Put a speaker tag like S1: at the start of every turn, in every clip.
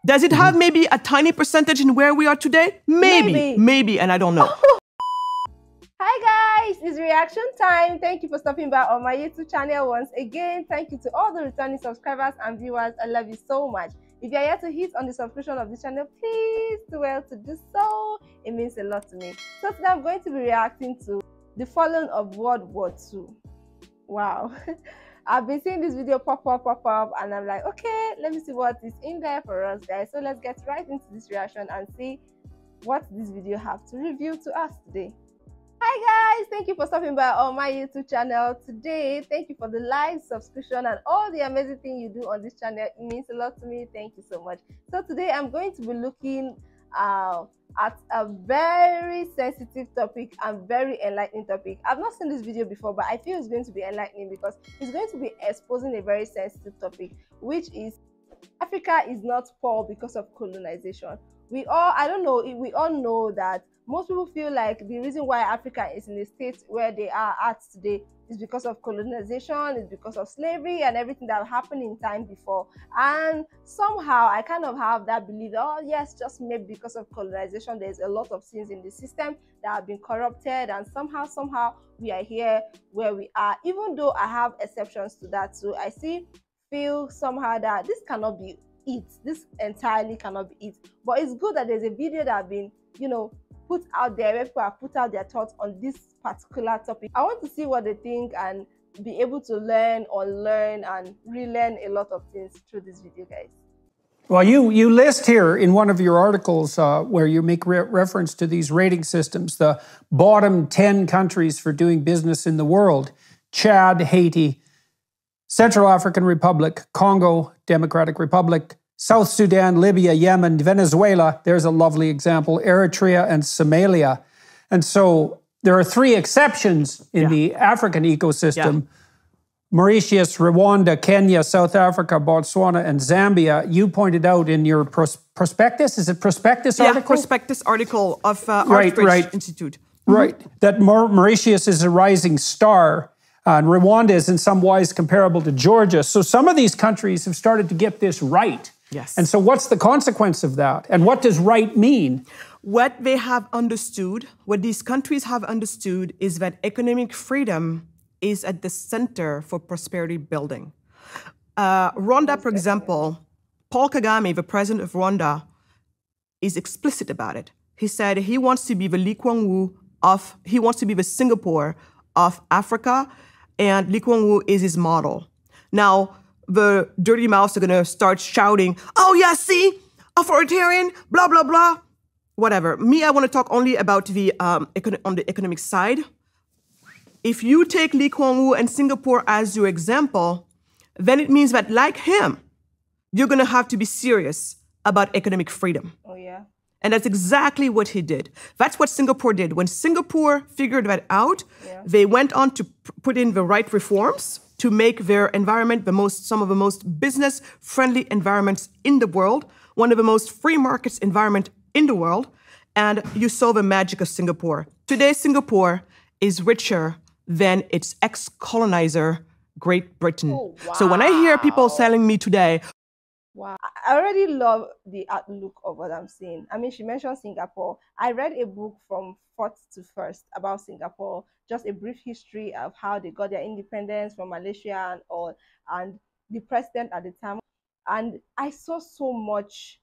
S1: Does it have maybe a tiny percentage in where we are today? Maybe, and I don't know.
S2: Hi guys, it's reaction time. Thank you for stopping by on my YouTube channel once again. Thank you to all the returning subscribers and viewers. I love you so much. If you're yet to hit on the subscription of this channel, please do well to do so. It means a lot to me. So today I'm going to be reacting to the falling of World War II. Wow. I've been seeing this video pop up, and I'm like, okay, let me see what is in there for us, guys. So let's get right into this reaction and see what this video have to review to us today. Hi guys, thank you for stopping by on my YouTube channel today. Thank you for the like, subscription, and all the amazing things you do on this channel. It means a lot to me. Thank you so much. So today I'm going to be looking at a very sensitive topic and very enlightening topic. I've not seen this video before, but I feel it's going to be enlightening because it's going to be exposing a very sensitive topic, which is Africa is not poor because of colonization. We all know that most people feel like the reason why Africa is in the state where they are at today is because of colonization, is because of slavery and everything that happened in time before. And somehow I kind of have that belief, oh yes, just maybe because of colonization, there's a lot of things in the system that have been corrupted, and somehow we are here where we are, even though I have exceptions to that. So I feel somehow that this cannot be it. This entirely cannot be it. But it's good that there's a video that have been, put out there where people have put out their thoughts on this particular topic. I want to see what they think and be able to learn, unlearn, and relearn a lot of things through this video, guys.
S3: Well, you list here in one of your articles where you make reference to these rating systems, the bottom 10 countries for doing business in the world: Chad, Haiti, Central African Republic, Congo, Democratic Republic, South Sudan, Libya, Yemen, Venezuela, there's a lovely example, Eritrea and Somalia. And so there are three exceptions in the African ecosystem: Mauritius, Rwanda, Kenya, South Africa, Botswana, and Zambia. You pointed out in your prospectus, is it prospectus article?
S1: Yeah, prospectus article of Artbridge Institute.
S3: Right, that Mauritius is a rising star. And Rwanda is in some ways comparable to Georgia. So some of these countries have started to get this right.
S1: Yes.
S3: And so what's the consequence of that? And what does right mean?
S1: What they have understood, what these countries have understood, is that economic freedom is at the center for prosperity building. Rwanda, for example, Paul Kagame, the president of Rwanda, is explicit about it. He said he wants to be the Lee Kuan Yew he wants to be the Singapore of Africa, and Lee Kuan Yew is his model. Now, the dirty mouths are going to start shouting, oh yeah, see, authoritarian, blah, blah, blah, whatever. Me, I want to talk only about the on the economic side. If you take Lee Kuan Yew and Singapore as your example, then it means that, like him, you're going to have to be serious about economic freedom.
S2: Oh, yeah.
S1: And that's exactly what he did. That's what Singapore did. When Singapore figured that out, they went on to put in the right reforms to make their environment some of the most business-friendly environments in the world, one of the most free markets environment in the world, and you saw the magic of Singapore. Today, Singapore is richer than its ex-colonizer, Great Britain. Oh, wow. So when I hear people telling me today,
S2: wow, I already love the outlook of what I'm seeing. I mean, she mentioned Singapore. I read a book from fourth to first about Singapore, just a brief history of how they got their independence from Malaysia and all, and the president at the time. And I saw so much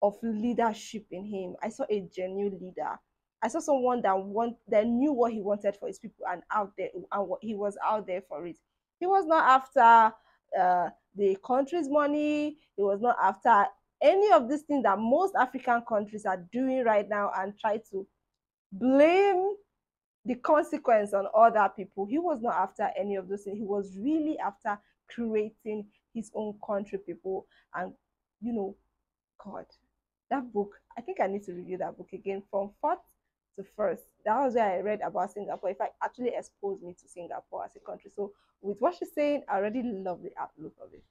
S2: of leadership in him. I saw a genuine leader. I saw someone that knew what he wanted for his people and he was out there for it. He was not after the country's money. He was not after any of these things that most African countries are doing right now and try to blame the consequence on other people. He was not after any of those things. He was really after creating his own country, people. And God, that book, I think I need to review that book again from fourth to first. That was where I read about Singapore. In fact, actually exposed me to Singapore as a country. So with what she's saying, I already love the outlook of it.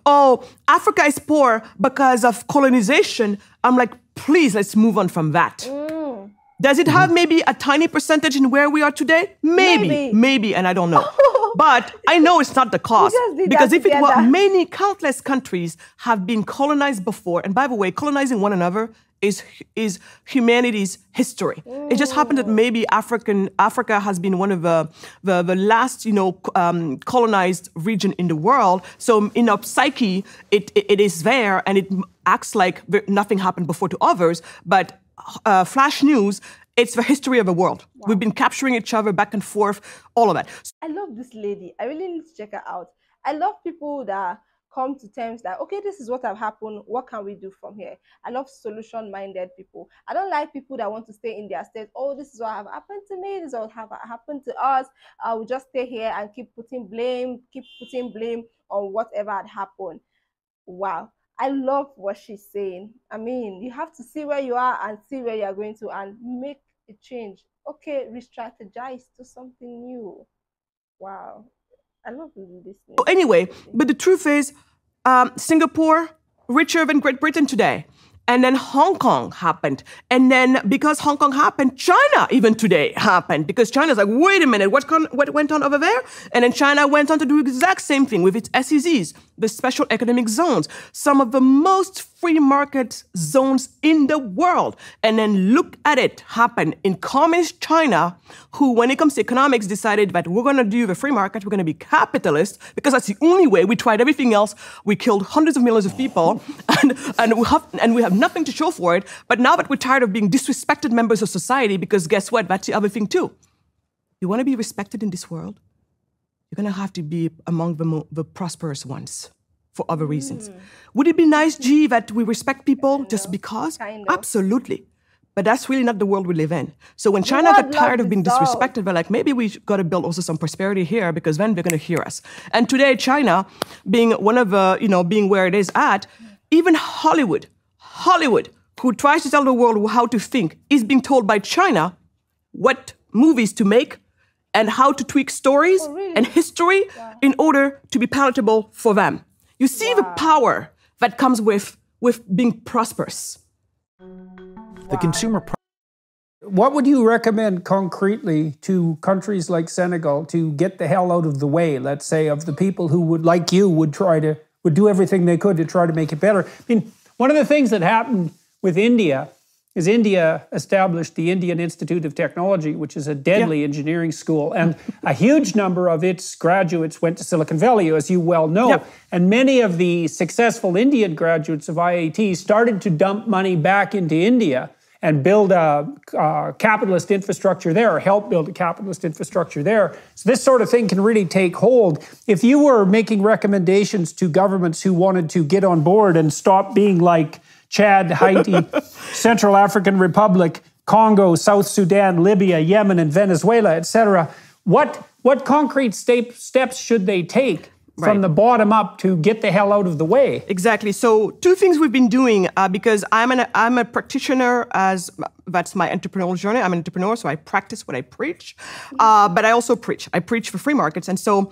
S1: Oh, Africa is poor because of colonization. I'm like, please, let's move on from that. Does it have maybe a tiny percentage in where we are today? Maybe, and I don't know. But I know it's not the cause. Because if it were, many countless countries have been colonized before. And by the way, colonizing one another is humanity's history. It just happened that maybe Africa has been one of the last, colonized region in the world. So in our psyche, it is there, and it acts like nothing happened before to others. But flash news, it's the history of the world. Wow. We've been capturing each other back and forth, all of that.
S2: I love this lady. I really need to check her out. I love people that come to terms that, okay, this is what have happened. What can we do from here? I love solution-minded people. I don't like people that want to stay in their state. Oh, this is what have happened to me. This is what have happened to us. We just stay here and keep putting blame on whatever had happened. Wow. I love what she's saying. I mean, you have to see where you are and see where you are going to and make a change. Okay, re-strategize to something new. Wow. I love listening.
S1: Anyway, but the truth is, Singapore, richer than Great Britain today. And then Hong Kong happened. And then because Hong Kong happened, China even today happened. Because China's like, wait a minute, what went on over there? And then China went on to do the exact same thing with its SEZs, the special economic zones, some of the most free market zones in the world. And then look at it happen in communist China, who, when it comes to economics, decided that we're going to do the free market, we're going to be capitalist, because that's the only way. We tried everything else. We killed hundreds of millions of people, and we have nothing to show for it. But now that we're tired of being disrespected members of society, because guess what? That's the other thing too. You want to be respected in this world? You're going to have to be among the prosperous ones for other reasons. Would it be nice, G, that we respect people just because? Absolutely. But that's really not the world we live in. So when China got tired of being disrespected, they're like, maybe we got to build also some prosperity here, because then they're going to hear us. And today, China, being one of the, being where it is at, even Hollywood, who tries to tell the world how to think, is being told by China what movies to make and how to tweak stories and history in order to be palatable for them. You see the power that comes with being prosperous.
S4: The consumer.
S3: What would you recommend concretely to countries like Senegal to get the hell out of the way, let's say, of the people who would, like you, would do everything they could to try to make it better? I mean, one of the things that happened with India is India established the Indian Institute of Technology, which is a deadly engineering school. And a huge number of its graduates went to Silicon Valley, as you well know. And many of the successful Indian graduates of IIT started to dump money back into India and build a capitalist infrastructure there, or help build a capitalist infrastructure there. So this sort of thing can really take hold. If you were making recommendations to governments who wanted to get on board and stop being like Chad, Haiti, Central African Republic, Congo, South Sudan, Libya, Yemen, and Venezuela, etc., what concrete steps should they take from the bottom up to get the hell out of the way?
S1: Exactly. So two things we've been doing, because I'm a practitioner, as that's my entrepreneurial journey. I'm an entrepreneur, so I practice what I preach, but I also preach. I preach for free markets, and so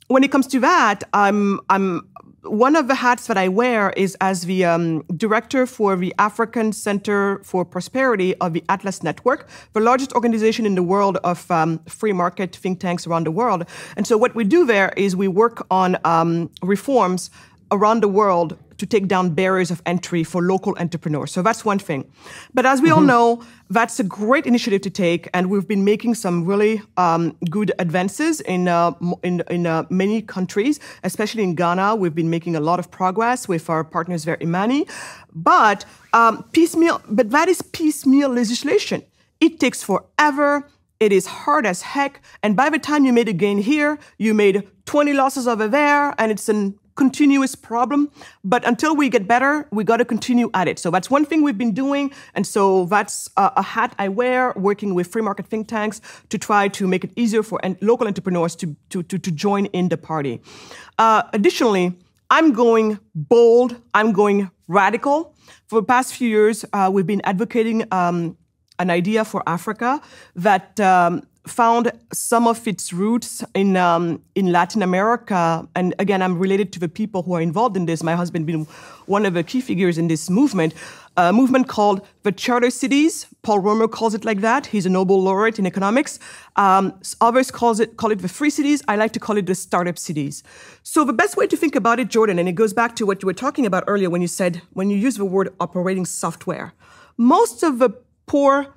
S1: when it comes to that, I'm one of the hats that I wear is as the director for the African Center for Prosperity of the Atlas Network, the largest organization in the world of free market think tanks around the world. And so what we do there is we work on reforms around the world to take down barriers of entry for local entrepreneurs. So that's one thing. But as we all know, that's a great initiative to take, and we've been making some really good advances in many countries, especially in Ghana. We've been making a lot of progress with our partners there, Imani. But that is piecemeal legislation. It takes forever. It is hard as heck. And by the time you made a gain here, you made 20 losses over there, and it's a continuous problem. But until we get better, we got to continue at it. So that's one thing we've been doing. And so that's a hat I wear, working with free market think tanks to try to make it easier for local entrepreneurs to join in the party. Additionally, I'm going bold. I'm going radical. For the past few years, we've been advocating an idea for Africa that found some of its roots in Latin America. And again, I'm related to the people who are involved in this. My husband being one of the key figures in this movement. a movement called the Charter Cities. Paul Romer calls it like that. He's a Nobel laureate in economics. Others call it the Free Cities. I like to call it the Startup Cities. So the best way to think about it, Jordan, and it goes back to what you were talking about earlier when you use the word operating software. Most of the poor,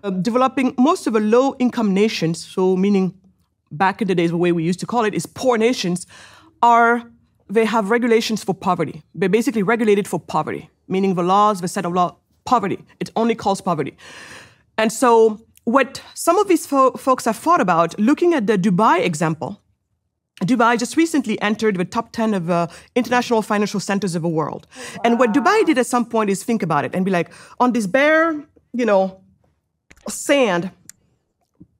S1: most of the low-income nations, so meaning back in the days, the way we used to call it is poor nations, they have regulations for poverty. They're basically regulated for poverty, meaning the laws, the set of law, poverty. It only calls poverty. And so what some of these folks have thought about, looking at the Dubai example, Dubai just recently entered the top 10 of international financial centers of the world. Wow. And what Dubai did at some point is think about it and be like, on this bare,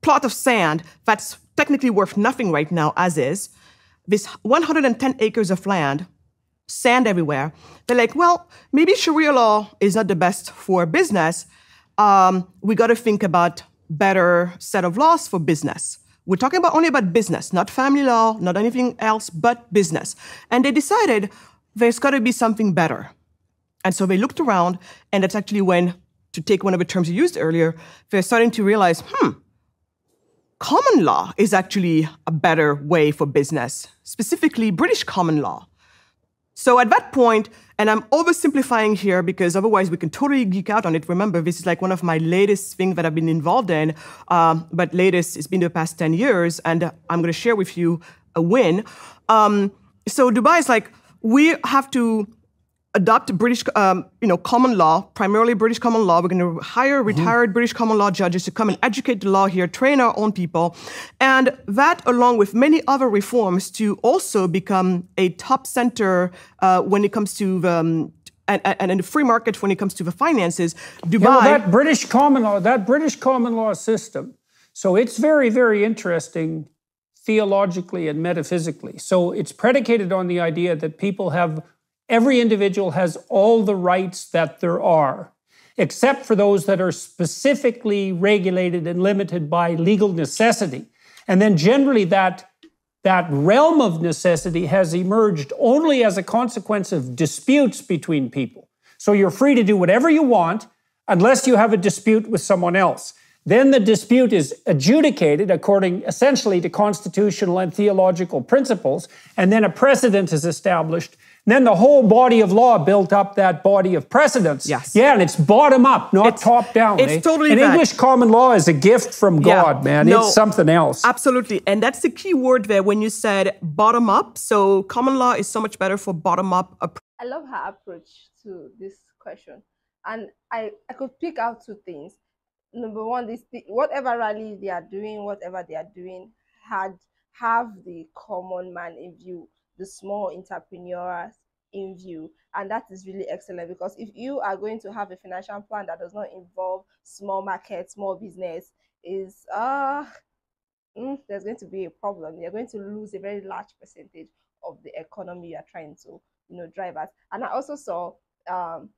S1: plot of sand that's technically worth nothing right now as is, this 110 acres of land, sand everywhere. They're like, well, maybe Sharia law is not the best for business. We got to think about better set of laws for business. We're talking only about business, not family law, not anything else but business. And they decided there's got to be something better. And so they looked around, and that's actually when, to take one of the terms you used earlier, they're starting to realize, common law is actually a better way for business, specifically British common law. So at that point, and I'm oversimplifying here because otherwise we can totally geek out on it. Remember, this is like one of my latest things that I've been involved in, but latest, it's been the past 10 years, and I'm going to share with you a win. So Dubai is like, we have to adopt British, common law, primarily British common law. We're going to hire retired British common law judges to come and educate the law here, train our own people. And that, along with many other reforms, to also become a top center when it comes to the, and in the free market when it comes to the finances. Dubai.
S3: Yeah, well, that British common law system, so it's very, very interesting theologically and metaphysically. So it's predicated on the idea that every individual has all the rights that there are, except for those that are specifically regulated and limited by legal necessity. And then generally that realm of necessity has emerged only as a consequence of disputes between people. So you're free to do whatever you want unless you have a dispute with someone else. Then the dispute is adjudicated according essentially to constitutional and theological principles, and then a precedent is established. And then the whole body of law built up that body of precedents.
S1: Yes.
S3: Yeah, and it's bottom up, not top down.
S1: It's totally
S3: and
S1: that.
S3: English common law is a gift from God, man.
S1: No,
S3: it's something else.
S1: Absolutely. And that's the key word there when you said bottom up. So common law is so much better for bottom up approach.
S2: I love her approach to this question. And I could pick out two things. Number one, whatever rally they are doing, have the common man in view, the small entrepreneurs in view. And that is really excellent, because if you are going to have a financial plan that does not involve small market, small business, there's going to be a problem. You're going to lose a very large percentage of the economy you are trying to drive at. And I also saw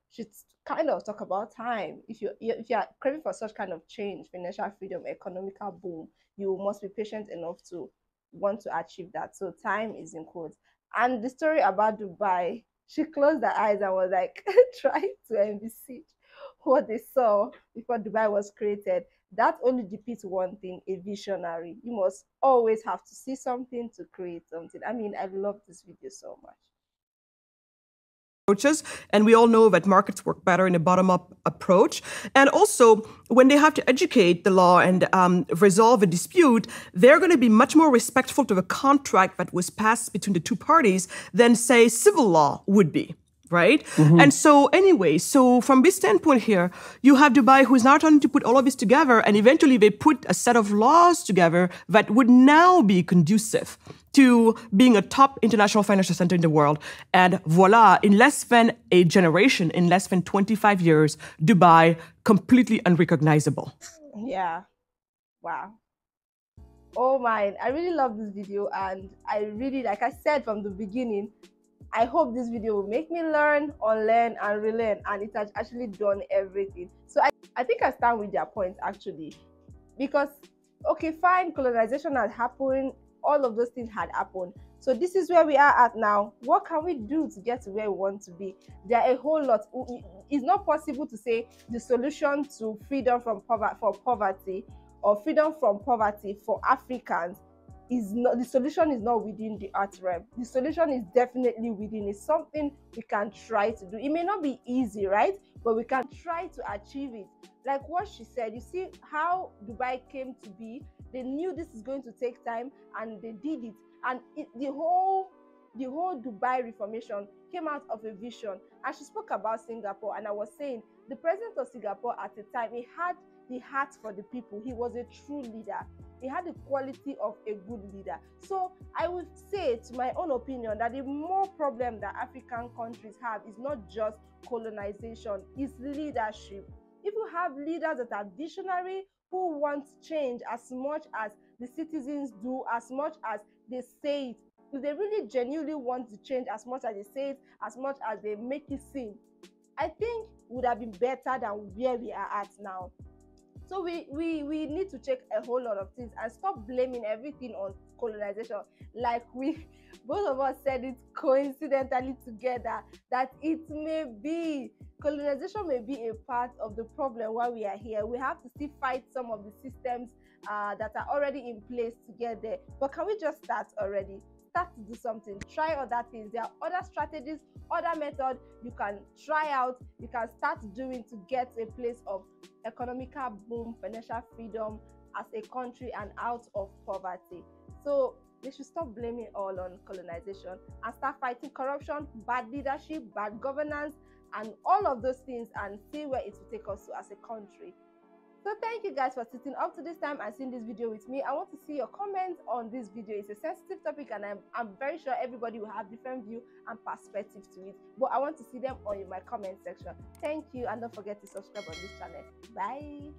S2: she kind of talk about time. If you are craving for such kind of change, financial freedom, economical boom, you must be patient enough to want to achieve that. So time is in quotes. And the story about Dubai, she closed her eyes and was like trying to envisage what they saw before Dubai was created. That only depicts one thing: a visionary. You must always have to see something to create something. I mean, I love this video so much.
S1: Approaches, and we all know that markets work better in a bottom-up approach. And also, when they have to educate the law and resolve a dispute, they're going to be much more respectful to the contract that was passed between the two parties than, say, civil law would be. Right? And so anyway, so from this standpoint here, you have Dubai who's now trying to put all of this together, and eventually they put a set of laws together that would now be conducive to being a top international financial center in the world. And voila, in less than a generation, in less than 25 years, Dubai completely unrecognizable.
S2: Yeah. Wow. Oh my, I really love this video, and I really, like I said from the beginning, I hope this video will make me learn, unlearn, and relearn, and it has actually done everything. So I think I stand with their point, actually, because, okay, fine, colonization had happened, all of those things had happened, So this is where we are at now. What can we do to get to where we want to be? There are a whole lot. It's not possible to say the solution to freedom from poverty or freedom from poverty for Africans is not, the solution is not within the art realm. The solution is definitely within. It's something we can try to do. It may not be easy, right? But we can try to achieve it. Like what she said, you see how Dubai came to be. They knew this is going to take time and they did it. And the whole Dubai reformation came out of a vision. And she spoke about Singapore, and I was saying the president of Singapore at the time, he had the heart for the people. He was a true leader. He had the quality of a good leader. So I would say, to my own opinion, that the more problem that African countries have is not just colonization, it's leadership. If you have leaders that are visionary, who want change as much as the citizens do, as much as they say it, if they really genuinely want to change as much as they say it, as much as they make it seem, I think would have been better than where we are at now. So we need to check a whole lot of things and stop blaming everything on colonization. Like we both of us said it coincidentally together, that it may be colonization may be a part of the problem while we are here. We have to still fight some of the systems that are already in place to get there. But can we just start already? Start to do something, try other things. There are other strategies, other methods you can try out, you can start doing to get to a place of economical boom, financial freedom as a country and out of poverty. So they should stop blaming all on colonization and start fighting corruption, bad leadership, bad governance, and all of those things, and see where it will take us to as a country. So thank you guys for sitting up to this time and seeing this video with me. I want to see your comments on this video. It's a sensitive topic, and I'm very sure everybody will have different view and perspective to it. But I want to see them on in my comment section. Thank you, and don't forget to subscribe on this channel. Bye.